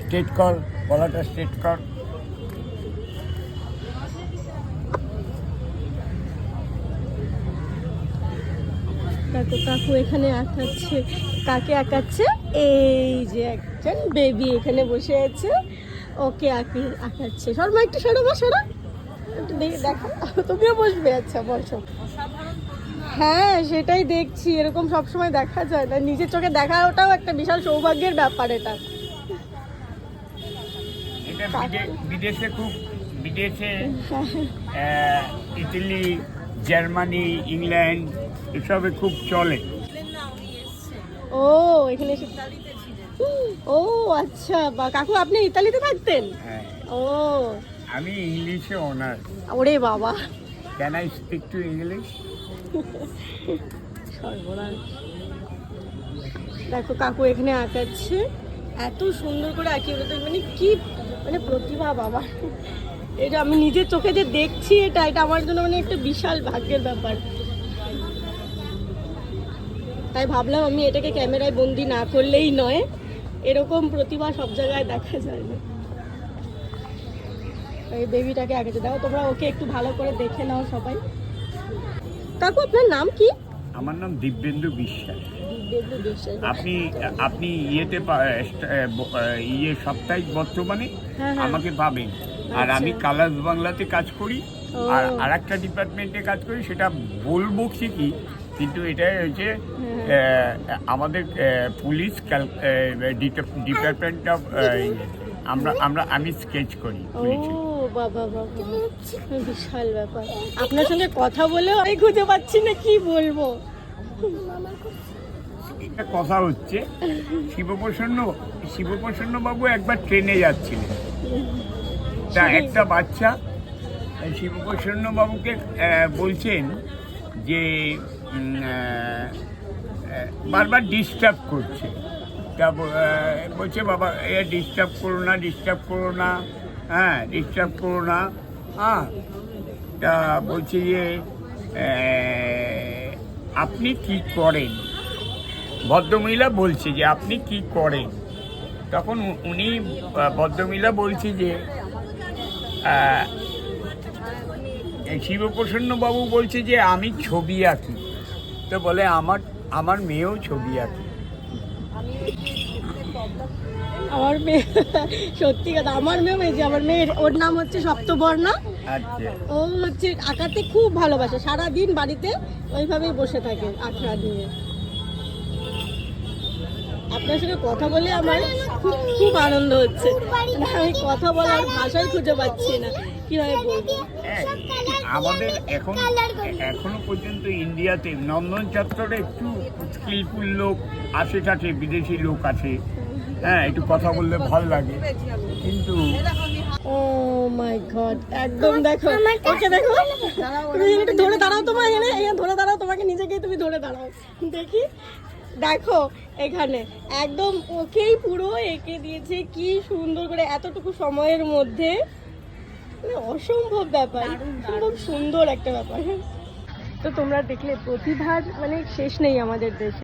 Straight কর, গলাটা straight কর। দেখো কাকু এখানে আঁকাচ্ছে। কাকে আঁকাচ্ছে? এই যে একজন বেবি এখানে বসে আছে, ওকে আঁকাচ্ছে। শর্মা একটু সরো, বা সরো একটু দেখো। তুমিও বসবে? আচ্ছা বসো। হ্যাঁ সেটাই দেখছি, এরকম সবসময় দেখা যায় না, নিজের চোখে দেখা ওটাও একটা বিশাল সৌভাগ্যের ব্যাপার। এটা বিদেশে ইতালি, জার্মানি, ইংল্যান্ড এসবে খুব চলে। ও এখানে এসে, ও আচ্ছা। বা কাকু আপনি ইতালিতে থাকতেন? হ্যাঁ, ও আমি ইংলিশে অনার্স। ওরে বাবা, can I speak to English? সর্বনাশ। দেখো কাকু এখানে আঁকাচ্ছে, এত সুন্দর করে আঁকিয়ে বলতে মানে কি মানে প্রতিভা বাবা। এটা আমি নিজের চোখে যে দেখছি, এটা আমার জন্য মানে একটা বিশাল ভাগ্যের ব্যাপার। তাই ভাবলাম আমি এটাকে ক্যামেরায় বন্দি না করলেই নয়, এরকম প্রতিভা সব জায়গায় দেখা যায় না। এই বেবিটাকে আঁকেছে, দেখো তোমরা ওকে একটু ভালো করে দেখে নাও সবাই। কাকু আপনার নাম কি? আমার নাম দিব্যেন্দু বিশ্বাস। দিব্যেন্দু বিশ্বাস। আপনি সাপ্তাহিক বর্তমানে হ্যাঁ। আমাকে পাবেন। আর আমি আচ্ছা। কালার্স বাংলাতে কাজ করি, ও। আর একটা ডিপার্টমেন্টে কাজ করি, সেটা বলবো ঠিকই, কিন্তু এটাই হচ্ছে আমাদের পুলিশ ডিপার্টমেন্ট অফ, আমি স্কেচ করি ও পুলিশে। বাবা বাবা, বিশাল ব্যাপার। আপনার সঙ্গে কথা বলেও আমি খুঁজে পাচ্ছি না কি বলবো। একটা কথা হচ্ছে, শিবপ্রসন্ন বাবু একবার ট্রেনে যাচ্ছিলেন, তা একটা বাচ্চা শিবপ্রসন্ন বাবুকে বলছেন যে বারবার ডিস্টার্ব করছে। তা বলছে বাবা ডিস্টার্ব করো না, হ্যাঁ ডিস্টার্ব করো না। হ্যাঁ, তা বলছে যে আপনি কি করেন? ভদ্রমহিলা বলছে যে আপনি কি করেন? তখন উনি ভদ্রমহিলা বলছে যে শিবপ্রসন্ন বাবু বলছে যে আমি ছবি আঁকি। তো বলে আমার মেয়েও ছবি আঁকি। আমার মেয়ে, সত্যি কথা, আমার মেয়ে হয়েছে, আমার মেয়ের ওর নাম হচ্ছে সপ্তবর্ণা। আচ্ছা, ও হচ্ছে আঁকাতে খুব ভালোবাসে, সারাদিন বাড়িতে ওইভাবেই বসে থাকে আঁকা নিয়ে। আপনার সঙ্গে কথা বলে আমার খুব আনন্দ হচ্ছে, আমি কথা বলার ভাষাই খুঁজে পাচ্ছি না কিভাবে বলবো। আমাদের এখনো পর্যন্ত ইন্ডিয়াতে নন্দন চত্বরে একটু স্কিলফুল লোক আসে থাকে, বিদেশি লোক আছে, হ্যাঁ একটু কথা বললে ভালো লাগে, কিন্তু ও মাই গড, একদম দেখো ওকে, দেখো তুমি একটু ধরে দাঁড়াও, তোমার এখানে ধরে দাঁড়াও, তোমাকে নিজেকেই তুমি ধরে দাঁড়াও দেখি। দেখো এখানে একদম ওকেই পুরো এঁকে দিয়েছে, কি সুন্দর করে এতটুকু সময়ের মধ্যে, অসম্ভব ব্যাপার, খুব সুন্দর একটা ব্যাপার। তো তোমরা দেখলে প্রতিভার মানে শেষ নেই আমাদের দেশে।